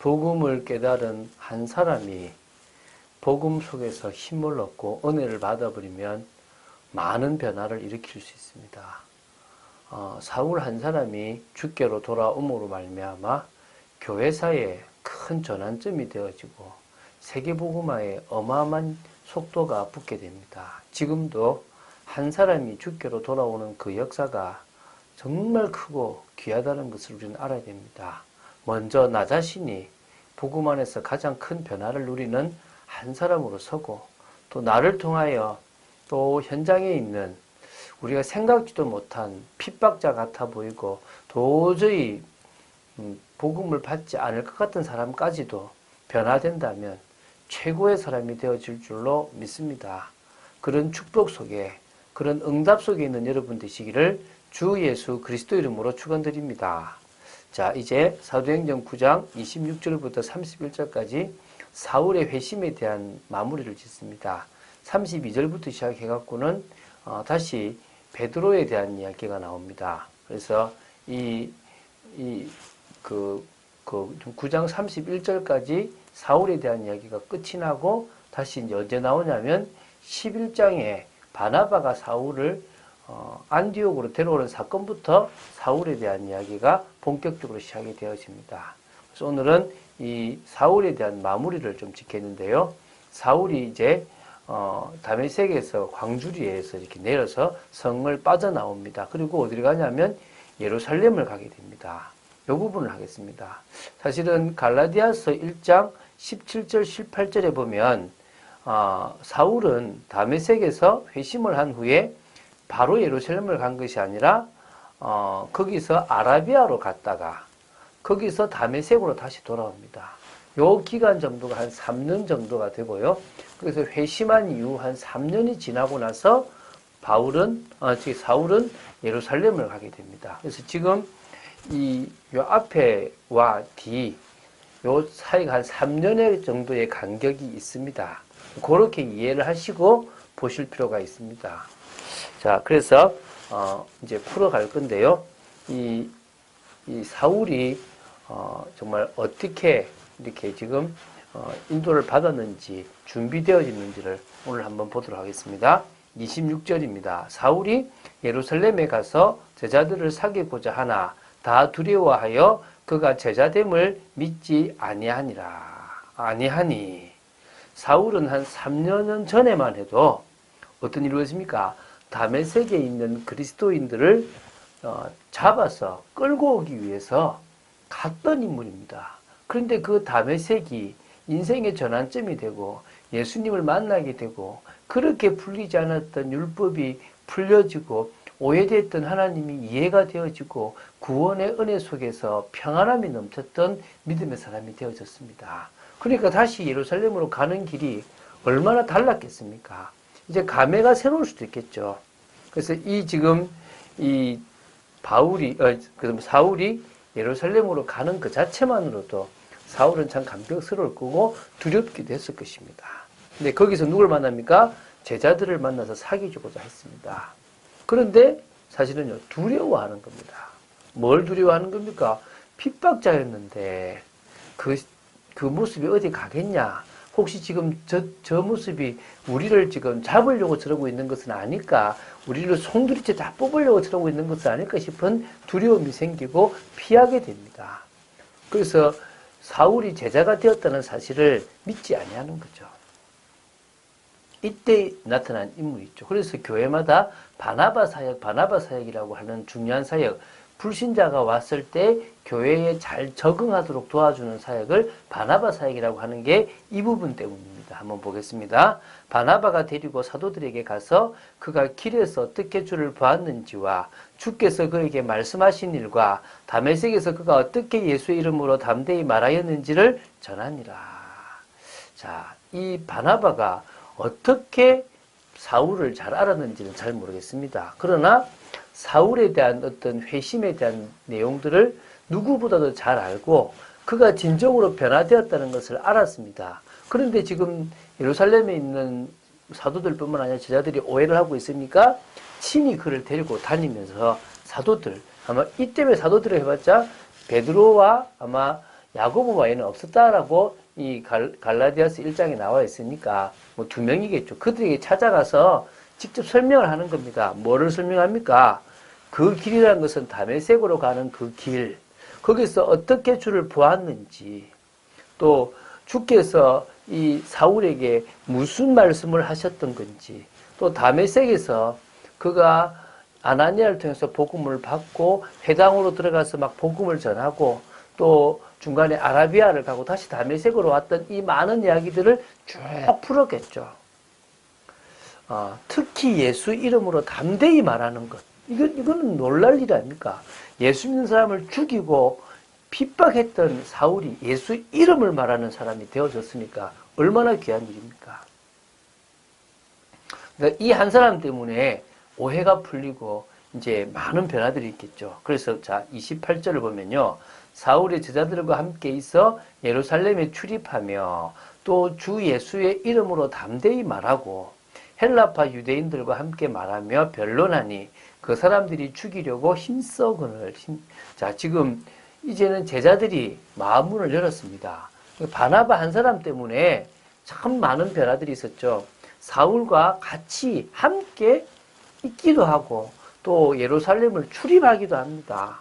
복음을 깨달은 한 사람이 복음 속에서 힘을 얻고 은혜를 받아버리면 많은 변화를 일으킬 수 있습니다. 사울 한 사람이 주께로 돌아옴으로 말미암아 교회사에 큰 전환점이 되어지고 세계복음화에 어마어마한 속도가 붙게 됩니다. 지금도 한 사람이 주께로 돌아오는 그 역사가 정말 크고 귀하다는 것을 우리는 알아야 됩니다. 먼저 나 자신이 복음 안에서 가장 큰 변화를 누리는 한 사람으로 서고, 또 나를 통하여 또 현장에 있는 우리가 생각지도 못한 핍박자 같아 보이고 도저히 복음을 받지 않을 것 같은 사람까지도 변화된다면 최고의 사람이 되어질 줄로 믿습니다. 그런 축복 속에, 그런 응답 속에 있는 여러분 되시기를 주 예수 그리스도 이름으로 축원드립니다. 자, 이제 사도행전 9장 26절부터 31절까지 사울의 회심에 대한 마무리를 짓습니다. 32절부터 시작해갖고는 다시 베드로에 대한 이야기가 나옵니다. 그래서 9장 31절까지 사울에 대한 이야기가 끝이 나고 다시 이제 언제 나오냐면 11장에 바나바가 사울을 안디옥으로 데려오는 사건부터 사울에 대한 이야기가 본격적으로 시작이 되어집니다. 그래서 오늘은 이 사울에 대한 마무리를 좀 짓겠는데요. 사울이 이제 다메섹에서 광주리에서 이렇게 내려서 성을 빠져나옵니다. 그리고 어디를 가냐면 예루살렘을 가게 됩니다. 이 부분을 하겠습니다. 사실은 갈라디아서 1장 17절 18절에 보면 사울은 다메섹에서 회심을 한 후에 바로 예루살렘을 간 것이 아니라 거기서 아라비아로 갔다가 거기서 다메섹으로 다시 돌아옵니다. 요 기간 정도가 한 3년 정도가 되고요. 그래서 회심한 이후 한 3년이 지나고 나서 사울은 예루살렘을 가게 됩니다. 그래서 지금 요 앞에와 뒤, 요 사이가 한 3년의 정도의 간격이 있습니다. 그렇게 이해를 하시고 보실 필요가 있습니다. 자, 그래서 이제 풀어갈 건데요. 이 사울이 정말 어떻게 이렇게 지금 인도를 받았는지 준비되어졌는지를 오늘 한번 보도록 하겠습니다. 26절입니다. 사울이 예루살렘에 가서 제자들을 사귀고자 하나 다 두려워하여 그가 제자됨을 믿지 아니하니 사울은 한 3년 전에만 해도 어떤 일이 있습니까? 다메섹에 있는 그리스도인들을 잡아서 끌고 오기 위해서 갔던 인물입니다. 그런데 그 다메섹이 인생의 전환점이 되고 예수님을 만나게 되고 그렇게 풀리지 않았던 율법이 풀려지고 오해됐던 하나님이 이해가 되어지고 구원의 은혜 속에서 평안함이 넘쳤던 믿음의 사람이 되어졌습니다. 그러니까 다시 예루살렘으로 가는 길이 얼마나 달랐겠습니까? 이제 감회가 새로울 수도 있겠죠. 그래서 사울이 예루살렘으로 가는 그 자체만으로도 사울은 참 감격스러울 거고 두렵기도 했을 것입니다. 근데 거기서 누굴 만납니까? 제자들을 만나서 사귀고자 했습니다. 그런데 사실은요, 두려워하는 겁니다. 뭘 두려워하는 겁니까? 핍박자였는데 그 모습이 어디 가겠냐? 혹시 지금 저 모습이 우리를 지금 잡으려고 저러고 있는 것은 아닐까? 우리를 송두리째 다 뽑으려고 저러고 있는 것은 아닐까 싶은 두려움이 생기고 피하게 됩니다. 그래서 사울이 제자가 되었다는 사실을 믿지 아니하는 거죠. 이때 나타난 인물이 있죠. 그래서 교회마다 바나바 사역이라고 하는 중요한 사역, 불신자가 왔을 때 교회에 잘 적응하도록 도와주는 사역을 바나바 사역이라고 하는 게 이 부분 때문입니다. 한번 보겠습니다. 바나바가 데리고 사도들에게 가서 그가 길에서 어떻게 주를 보았는지와 주께서 그에게 말씀하신 일과 다메섹에서 그가 어떻게 예수의 이름으로 담대히 말하였는지를 전하니라. 자, 이 바나바가 어떻게 사울을 잘 알았는지는 잘 모르겠습니다. 그러나 사울에 대한 어떤 회심에 대한 내용들을 누구보다도 잘 알고 그가 진정으로 변화되었다는 것을 알았습니다. 그런데 지금 예루살렘에 있는 사도들뿐만 아니라 제자들이 오해를 하고 있으니까 친히 그를 데리고 다니면서 사도들, 아마 이때문에 사도들을 해봤자 베드로와 아마 야고보 외에는 없었다라고 이 갈라디아서 1장에 나와 있으니까 뭐 2명이겠죠. 그들에게 찾아가서 직접 설명을 하는 겁니다. 뭐를 설명합니까? 그 길이라는 것은 다메섹으로 가는 그 길, 거기서 어떻게 주를 보았는지, 또 주께서 이 사울에게 무슨 말씀을 하셨던 건지, 또 다메섹에서 그가 아나니아를 통해서 복음을 받고 회당으로 들어가서 막 복음을 전하고 또 중간에 아라비아를 가고 다시 다메섹으로 왔던 이 많은 이야기들을 쭉 풀었겠죠. 특히 예수 이름으로 담대히 말하는 것. 이거는 놀랄 일 아닙니까? 예수 믿는 사람을 죽이고 핍박했던 사울이 예수 이름을 말하는 사람이 되어졌으니까 얼마나 귀한 일입니까? 그러니까 이 한 사람 때문에 오해가 풀리고 이제 많은 변화들이 있겠죠. 그래서 자 28절을 보면요. 사울의 제자들과 함께 있어 예루살렘에 출입하며 또 주 예수의 이름으로 담대히 말하고 헬라파 유대인들과 함께 말하며 변론하니 그 사람들이 죽이려고 힘써거늘. 자, 지금 이제는 제자들이 마음문을 열었습니다. 바나바 한 사람 때문에 참 많은 변화들이 있었죠. 사울과 같이 함께 있기도 하고 또 예루살렘을 출입하기도 합니다.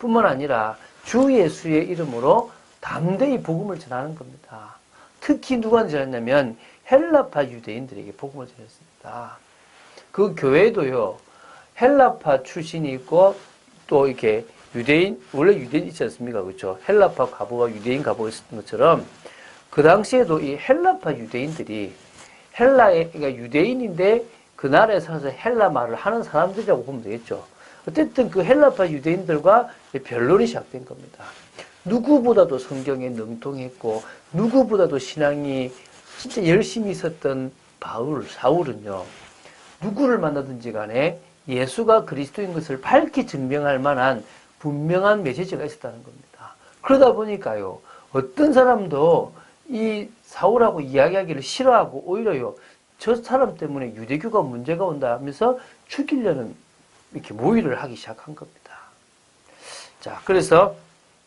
뿐만 아니라 주 예수의 이름으로 담대히 복음을 전하는 겁니다. 특히 누구한테 전했냐면 헬라파 유대인들에게 복음을 전했습니다. 그 교회도요, 헬라파 출신이 있고 또 이렇게 유대인, 원래 유대인 있지 않습니까? 그렇죠? 헬라파 가부와 유대인 가부가 있었던 것처럼 그 당시에도 이 헬라파 유대인들이 그러니까 유대인인데 그 나라에 살아서 헬라 말을 하는 사람들이라고 보면 되겠죠. 어쨌든 그 헬라파 유대인들과 변론이 시작된 겁니다. 누구보다도 성경에 능통했고 누구보다도 신앙이 진짜 열심히 있었던 사울은요. 누구를 만나든지 간에 예수가 그리스도인 것을 밝히 증명할 만한 분명한 메시지가 있었다는 겁니다. 그러다 보니까요. 어떤 사람도 이 사울하고 이야기하기를 싫어하고 오히려요. 저 사람 때문에 유대교가 문제가 온다 하면서 죽이려는 이렇게 모의를 하기 시작한 겁니다. 자, 그래서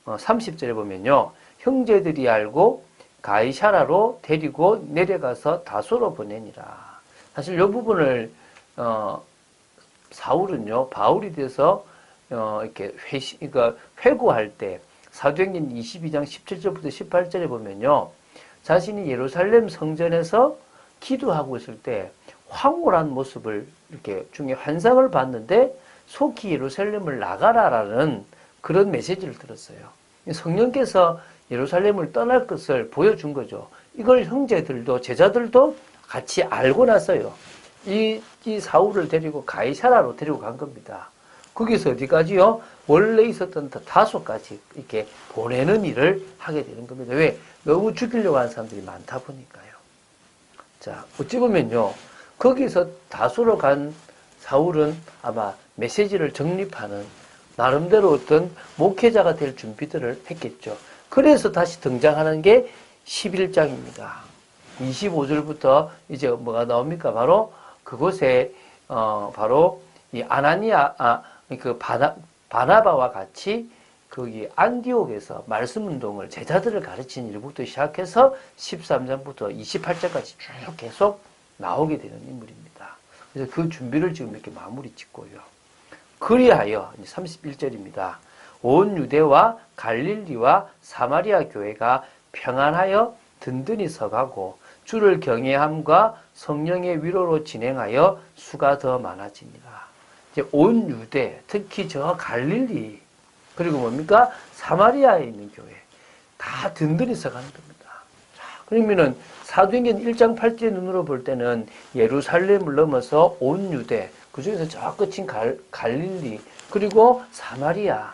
30절에 보면요. 형제들이 알고 가이사라로 데리고 내려가서 다소로 보내니라. 사실 이 부분을 사울은요. 바울이 돼서 이렇게 그러니까 회고할 때 사도행전 22장 17절부터 18절에 보면요. 자신이 예루살렘 성전에서 기도하고 있을 때 황홀한 모습을 이렇게 중에 환상을 봤는데 속히 예루살렘을 나가라라는 그런 메시지를 들었어요. 성령께서 예루살렘을 떠날 것을 보여준 거죠. 이걸 형제들도 제자들도 같이 알고 나서요. 이 사울을 데리고 가이사라로 데리고 간 겁니다. 거기서 어디까지요? 원래 있었던 다소까지 이렇게 보내는 일을 하게 되는 겁니다. 왜? 너무 죽이려고 하는 사람들이 많다 보니까요. 자, 어찌 보면요. 거기서 다소로 간 사울은 아마 메시지를 정립하는 나름대로 어떤 목회자가 될 준비들을 했겠죠. 그래서 다시 등장하는 게 11장입니다. 25절부터 이제 뭐가 나옵니까? 바로 그곳에 바로 이 바나바와 같이 거기 안디옥에서 말씀 운동을 제자들을 가르치는 일부터 시작해서 13장부터 28장까지 쭉 계속 나오게 되는 인물입니다. 그래서 그 준비를 지금 이렇게 마무리 짓고요. 그리하여 31절입니다. 온 유대와 갈릴리와 사마리아 교회가 평안하여 든든히 서가고 주를 경외함과 성령의 위로로 진행하여 수가 더 많아지니라. 이제 온 유대, 특히 저 갈릴리, 그리고 뭡니까? 사마리아에 있는 교회. 다 든든히 서가는 겁니다. 자, 그러면은 사도행전 1장 8절의 눈으로 볼 때는 예루살렘을 넘어서 온 유대, 그 중에서 저 끝인 갈릴리, 그리고 사마리아,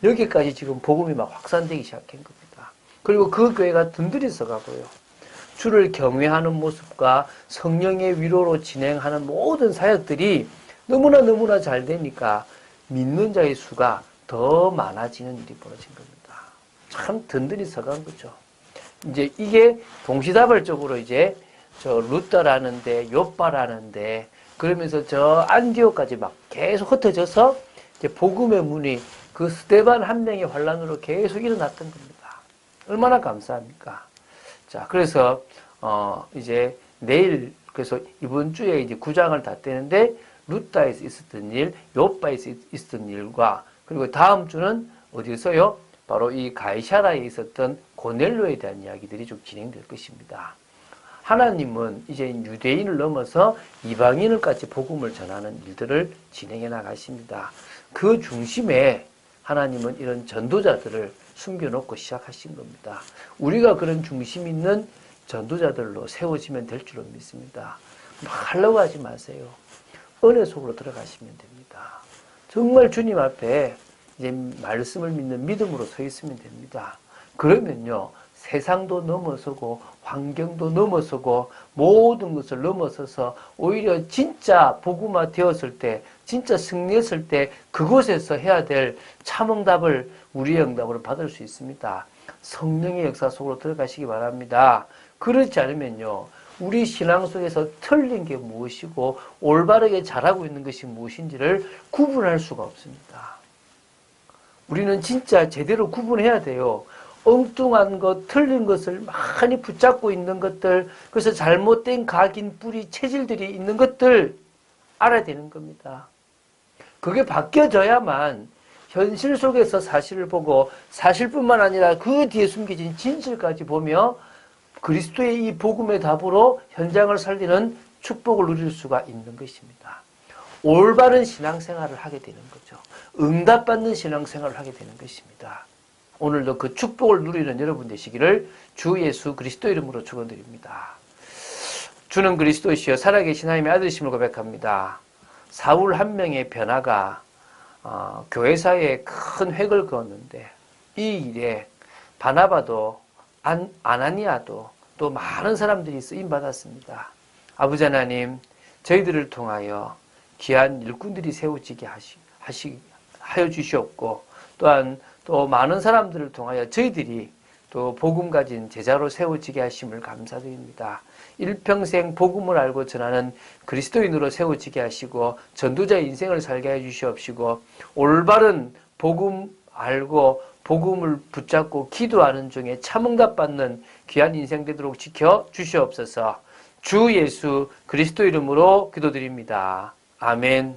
여기까지 지금 복음이 막 확산되기 시작한 겁니다. 그리고 그 교회가 든든히 서가고요. 주를 경외하는 모습과 성령의 위로로 진행하는 모든 사역들이 너무나 잘 되니까 믿는 자의 수가 더 많아지는 일이 벌어진 겁니다. 참 든든히 서간 거죠. 이제 이게 동시다발적으로 이제 저 루터라는데, 요빠라는데, 그러면서 저 안디옥까지 막 계속 흩어져서 이제 복음의 문이 그 스데반 한 명의 환란으로 계속 일어났던 겁니다. 얼마나 감사합니까? 자, 그래서 이제 내일, 그래서 이번 주에 이제 9장을 다 떼는데 루다에서 있었던 일, 요바에서 있었던 일과, 그리고 다음 주는 어디서요? 바로 이 가이사라에 있었던 고넬료에 대한 이야기들이 좀 진행될 것입니다. 하나님은 이제 유대인을 넘어서 이방인을까지 복음을 전하는 일들을 진행해 나가십니다. 그 중심에 하나님은 이런 전도자들을 숨겨놓고 시작하신 겁니다. 우리가 그런 중심 있는 전도자들로 세워지면 될 줄로 믿습니다. 하려고 하지 마세요. 은혜 속으로 들어가시면 됩니다. 정말 주님 앞에 이제 말씀을 믿는 믿음으로 서 있으면 됩니다. 그러면요, 세상도 넘어서고 환경도 넘어서고 모든 것을 넘어서서 오히려 진짜 복음화 되었을 때, 진짜 승리했을 때 그곳에서 해야 될 참응답을 우리의 응답으로 받을 수 있습니다. 성령의 역사 속으로 들어가시기 바랍니다. 그렇지 않으면요, 우리 신앙 속에서 틀린 게 무엇이고 올바르게 잘하고 있는 것이 무엇인지를 구분할 수가 없습니다. 우리는 진짜 제대로 구분해야 돼요. 엉뚱한 것, 틀린 것을 많이 붙잡고 있는 것들, 그래서 잘못된 각인, 뿌리, 체질들이 있는 것들 알아야 되는 겁니다. 그게 바뀌어져야만 현실 속에서 사실을 보고 사실뿐만 아니라 그 뒤에 숨겨진 진실까지 보며 그리스도의 이 복음의 답으로 현장을 살리는 축복을 누릴 수가 있는 것입니다. 올바른 신앙생활을 하게 되는 거죠. 응답받는 신앙생활을 하게 되는 것입니다. 오늘도 그 축복을 누리는 여러분 되시기를 주 예수 그리스도 이름으로 축원드립니다. 주는 그리스도이시여 살아계신 하나님의 아들이심을 고백합니다. 사울 한 명의 변화가 교회사에 큰 획을 그었는데 이 일에 바나바도 아나니아도 또 많은 사람들이 쓰임받았습니다. 아버지 하나님, 저희들을 통하여 귀한 일꾼들이 세워지게 하여 주시옵고, 또한 또 많은 사람들을 통하여 저희들이 또 복음 가진 제자로 세워지게 하심을 감사드립니다. 일평생 복음을 알고 전하는 그리스도인으로 세워지게 하시고 전도자의 인생을 살게 해 주시옵시고, 올바른 복음 알고 복음을 붙잡고 기도하는 중에 참응답 받는 귀한 인생 되도록 지켜 주시옵소서. 주 예수 그리스도 이름으로 기도드립니다. 아멘.